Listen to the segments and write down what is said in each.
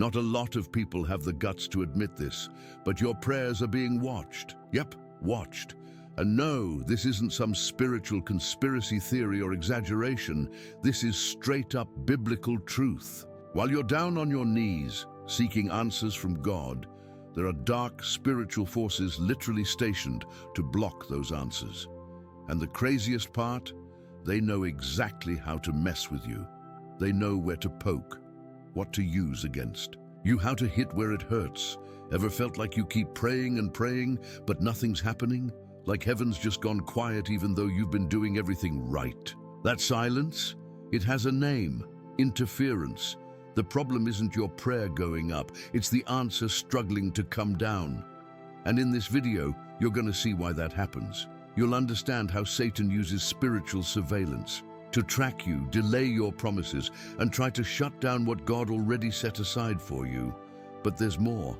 Not a lot of people have the guts to admit this, but your prayers are being watched. Yep, watched. And no, this isn't some spiritual conspiracy theory or exaggeration. This is straight up biblical truth. While you're down on your knees, seeking answers from God, there are dark spiritual forces literally stationed to block those answers. And the craziest part, they know exactly how to mess with you. They know where to poke, what to use against you, how to hit where it hurts. Ever felt like you keep praying and praying, but nothing's happening? Like heaven's just gone quiet even though you've been doing everything right. That silence, it has a name: interference. The problem isn't your prayer going up, it's the answer struggling to come down. And in this video, you're going to see why that happens. You'll understand how Satan uses spiritual surveillance to track you, delay your promises, and try to shut down what God already set aside for you. But there's more.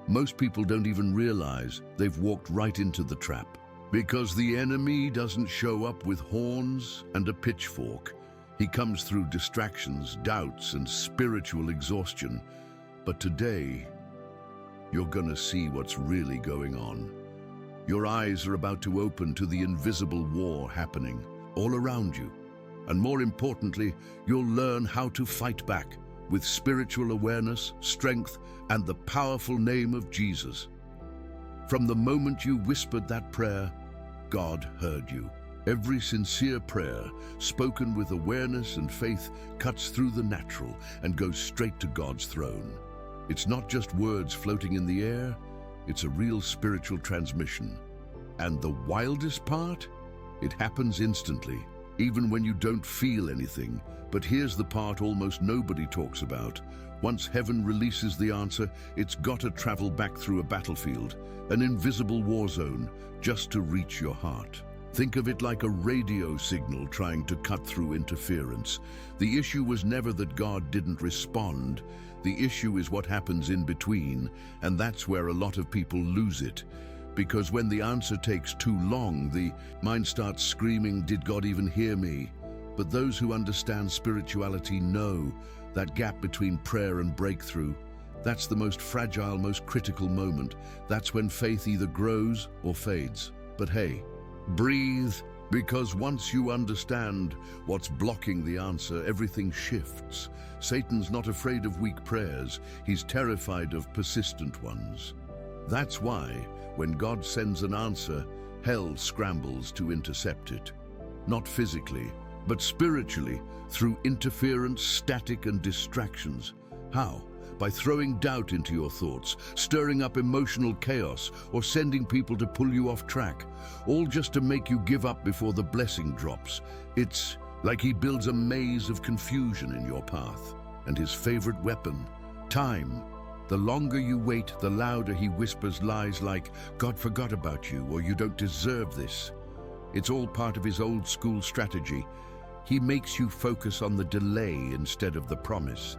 Most people don't even realize they've walked right into the trap. Because the enemy doesn't show up with horns and a pitchfork. He comes through distractions, doubts, and spiritual exhaustion. But today, you're gonna see what's really going on. Your eyes are about to open to the invisible war happening all around you. And more importantly, you'll learn how to fight back with spiritual awareness, strength, and the powerful name of Jesus. From the moment you whispered that prayer, God heard you. Every sincere prayer, spoken with awareness and faith, cuts through the natural and goes straight to God's throne. It's not just words floating in the air, it's a real spiritual transmission. And the wildest part? It happens instantly, even when you don't feel anything. But here's the part almost nobody talks about. Once heaven releases the answer, it's got to travel back through a battlefield, an invisible war zone, just to reach your heart. Think of it like a radio signal trying to cut through interference. The issue was never that God didn't respond. The issue is what happens in between, and that's where a lot of people lose it. Because when the answer takes too long, the mind starts screaming, "Did God even hear me?" But those who understand spirituality know that gap between prayer and breakthrough, that's the most fragile, most critical moment. That's when faith either grows or fades. But hey, breathe, because once you understand what's blocking the answer, everything shifts. Satan's not afraid of weak prayers. He's terrified of persistent ones. That's why, when God sends an answer, hell scrambles to intercept it. Not physically, but spiritually, through interference, static, and distractions. How? By throwing doubt into your thoughts, stirring up emotional chaos, or sending people to pull you off track, all just to make you give up before the blessing drops. It's like he builds a maze of confusion in your path. And his favorite weapon, time. The longer you wait, the louder he whispers lies like, "God forgot about you," or "You don't deserve this." It's all part of his old school strategy. He makes you focus on the delay instead of the promise.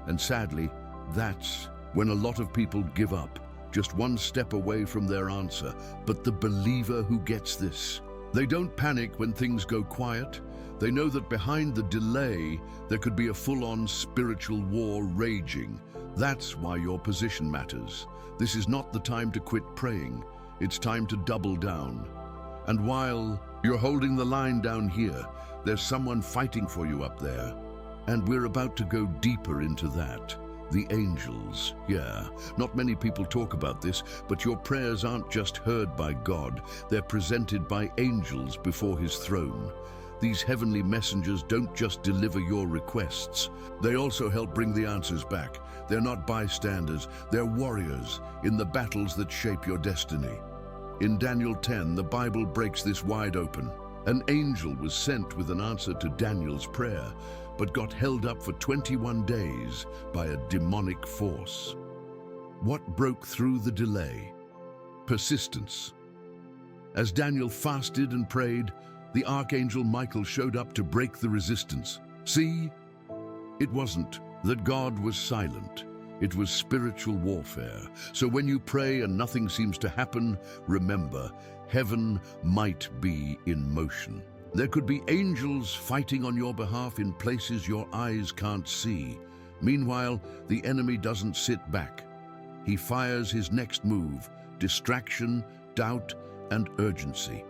And sadly, that's when a lot of people give up, just one step away from their answer. But the believer who gets this, they don't panic when things go quiet. They know that behind the delay, there could be a full-on spiritual war raging. That's why your position matters. This is not the time to quit praying. It's time to double down. And while you're holding the line down here, there's someone fighting for you up there. And we're about to go deeper into that. The angels, yeah. Not many people talk about this, but your prayers aren't just heard by God. They're presented by angels before his throne. These heavenly messengers don't just deliver your requests. They also help bring the answers back. They're not bystanders, they're warriors in the battles that shape your destiny. In Daniel 10, the Bible breaks this wide open. An angel was sent with an answer to Daniel's prayer, but got held up for 21 days by a demonic force. What broke through the delay? Persistence. As Daniel fasted and prayed, the archangel Michael showed up to break the resistance. See, it wasn't that God was silent. It was spiritual warfare. So when you pray and nothing seems to happen, remember, heaven might be in motion. There could be angels fighting on your behalf in places your eyes can't see. Meanwhile, the enemy doesn't sit back. He fires his next move: distraction, doubt, and urgency.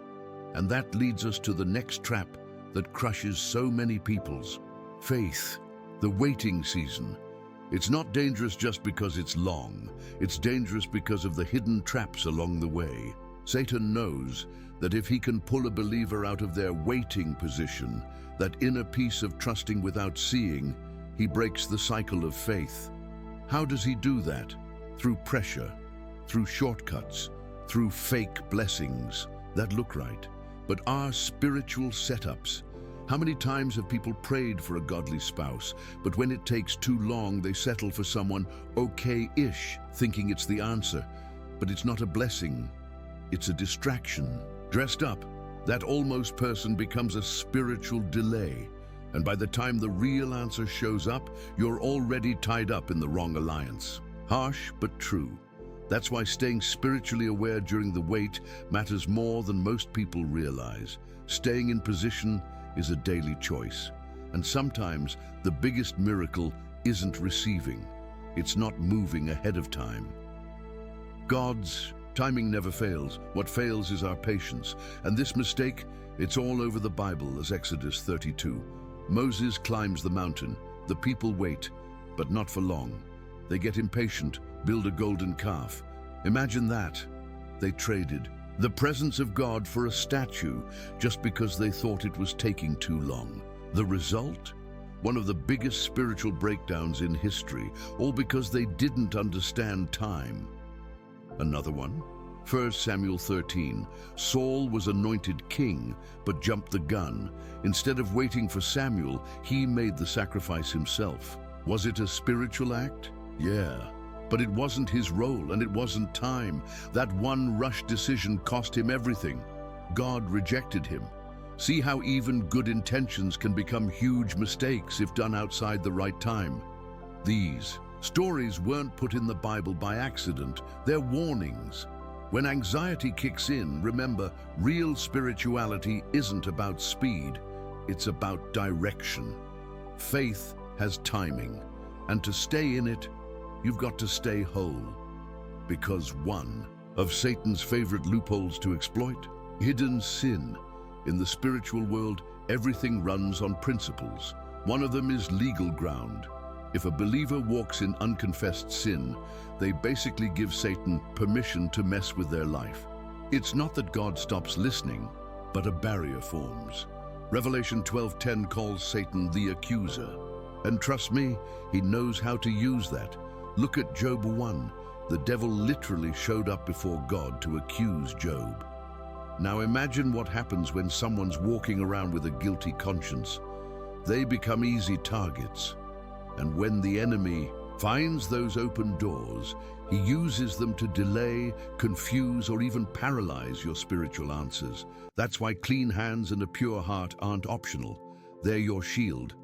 And that leads us to the next trap that crushes so many people's faith, the waiting season. It's not dangerous just because it's long. It's dangerous because of the hidden traps along the way. Satan knows that if he can pull a believer out of their waiting position, that inner peace of trusting without seeing, he breaks the cycle of faith. How does he do that? Through pressure, through shortcuts, through fake blessings that look right, but are spiritual setups. How many times have people prayed for a godly spouse, but when it takes too long, they settle for someone okay-ish, thinking it's the answer? But it's not a blessing, it's a distraction. Dressed up, that almost person becomes a spiritual delay. And by the time the real answer shows up, you're already tied up in the wrong alliance. Harsh, but true. That's why staying spiritually aware during the wait matters more than most people realize. Staying in position is a daily choice. And sometimes the biggest miracle isn't receiving. It's not moving ahead of time. God's timing never fails. What fails is our patience. And this mistake, it's all over the Bible, as Exodus 32. Moses climbs the mountain. The people wait, but not for long. They get impatient, build a golden calf. Imagine that. They traded the presence of God for a statue just because they thought it was taking too long. The result? One of the biggest spiritual breakdowns in history, all because they didn't understand time. Another one? 1 Samuel 13. Saul was anointed king, but jumped the gun. Instead of waiting for Samuel, he made the sacrifice himself. Was it a spiritual act? Yeah. But it wasn't his role, and it wasn't time. That one rushed decision cost him everything. God rejected him. See how even good intentions can become huge mistakes if done outside the right time. These stories weren't put in the Bible by accident. They're warnings. When anxiety kicks in, remember, real spirituality isn't about speed. It's about direction. Faith has timing, and to stay in it, you've got to stay whole. Because one of Satan's favorite loopholes to exploit, hidden sin. In the spiritual world, everything runs on principles. One of them is legal ground. If a believer walks in unconfessed sin, they basically give Satan permission to mess with their life. It's not that God stops listening, but a barrier forms. Revelation 12:10 calls Satan the accuser. And trust me, he knows how to use that. Look at Job 1. The devil literally showed up before God to accuse Job. Now imagine what happens when someone's walking around with a guilty conscience. They become easy targets. And when the enemy finds those open doors, he uses them to delay, confuse, or even paralyze your spiritual answers. That's why clean hands and a pure heart aren't optional. They're your shield.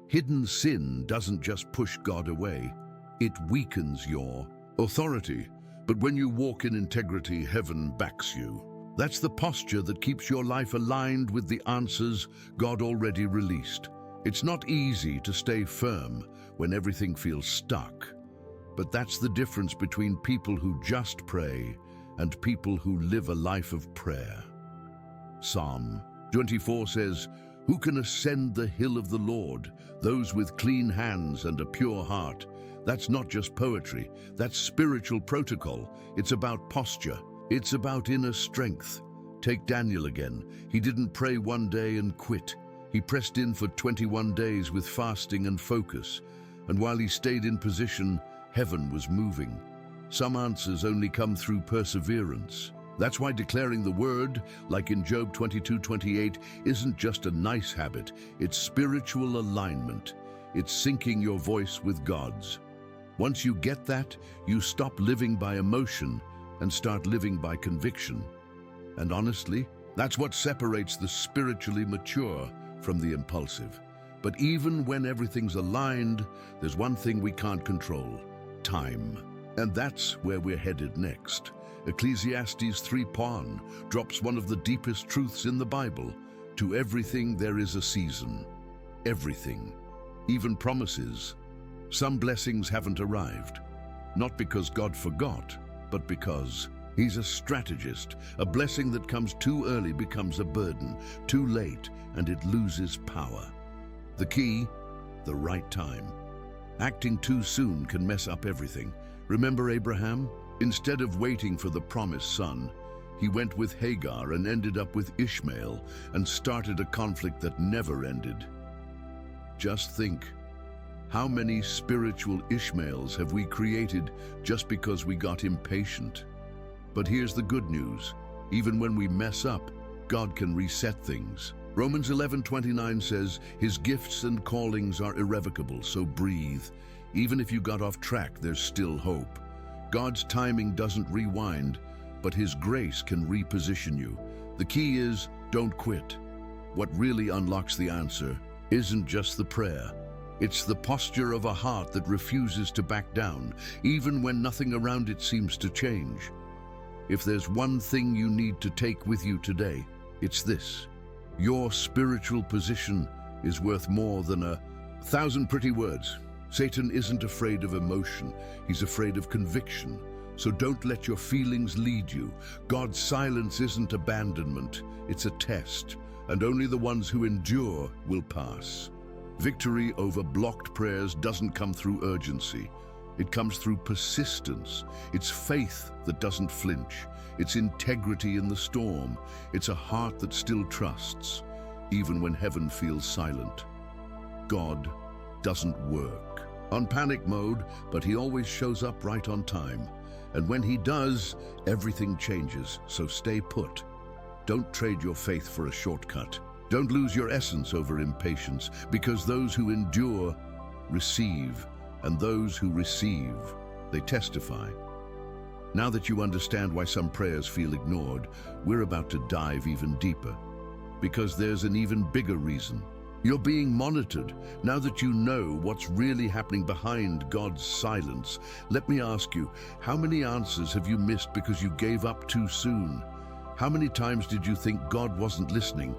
Hidden sin doesn't just push God away. It weakens your authority. But when you walk in integrity, heaven backs you. That's the posture that keeps your life aligned with the answers God already released. It's not easy to stay firm when everything feels stuck. But that's the difference between people who just pray and people who live a life of prayer. Psalm 24 says, "Who can ascend the hill of the Lord? Those with clean hands and a pure heart." That's not just poetry, that's spiritual protocol. It's about posture. It's about inner strength. Take Daniel again. He didn't pray one day and quit. He pressed in for 21 days with fasting and focus. And while he stayed in position, heaven was moving. Some answers only come through perseverance. That's why declaring the word, like in Job 22:28, isn't just a nice habit. It's spiritual alignment. It's syncing your voice with God's. Once you get that, you stop living by emotion and start living by conviction. And honestly, that's what separates the spiritually mature from the impulsive. But even when everything's aligned, there's one thing we can't control: time. And that's where we're headed next. Ecclesiastes 3:1 drops one of the deepest truths in the Bible. To everything there is a season. Everything. Even promises. Some blessings haven't arrived, not because God forgot, but because He's a strategist. A blessing that comes too early becomes a burden, too late, and it loses power. The key, the right time. Acting too soon can mess up everything. Remember Abraham? Instead of waiting for the promised son, he went with Hagar and ended up with Ishmael and started a conflict that never ended. Just think, how many spiritual Ishmaels have we created just because we got impatient? But here's the good news. Even when we mess up, God can reset things. Romans 11:29 says, His gifts and callings are irrevocable, so breathe. Even if you got off track, there's still hope. God's timing doesn't rewind, but His grace can reposition you. The key is, don't quit. What really unlocks the answer isn't just the prayer. It's the posture of a heart that refuses to back down, even when nothing around it seems to change. If there's one thing you need to take with you today, it's this. Your spiritual position is worth more than 1,000 pretty words. Satan isn't afraid of emotion, he's afraid of conviction. So don't let your feelings lead you. God's silence isn't abandonment, it's a test, and only the ones who endure will pass. Victory over blocked prayers doesn't come through urgency. It comes through persistence. It's faith that doesn't flinch. It's integrity in the storm. It's a heart that still trusts, even when heaven feels silent. God doesn't work on panic mode, but He always shows up right on time. And when He does, everything changes, so stay put. Don't trade your faith for a shortcut. Don't lose your essence over impatience, because those who endure receive, and those who receive, they testify. Now that you understand why some prayers feel ignored, we're about to dive even deeper. Because there's an even bigger reason. You're being monitored. Now that you know what's really happening behind God's silence, let me ask you, how many answers have you missed because you gave up too soon? How many times did you think God wasn't listening,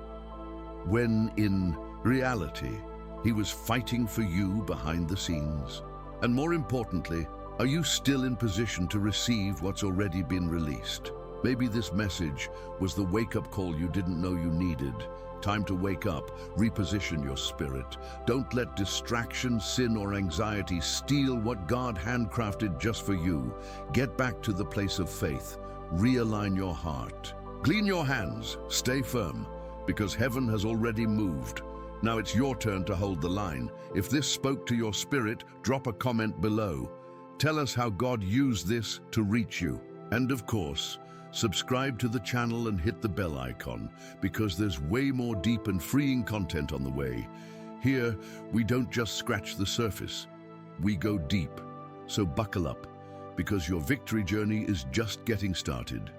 when in reality, He was fighting for you behind the scenes? And more importantly, are you still in position to receive what's already been released? Maybe this message was the wake-up call you didn't know you needed. Time to wake up, reposition your spirit. Don't let distraction, sin, or anxiety steal what God handcrafted just for you. Get back to the place of faith. Realign your heart. Clean your hands. Stay firm, because heaven has already moved. Now it's your turn to hold the line. If this spoke to your spirit, drop a comment below. Tell us how God used this to reach you. And of course, subscribe to the channel and hit the bell icon, because there's way more deep and freeing content on the way. Here, we don't just scratch the surface, we go deep. So buckle up, because your victory journey is just getting started.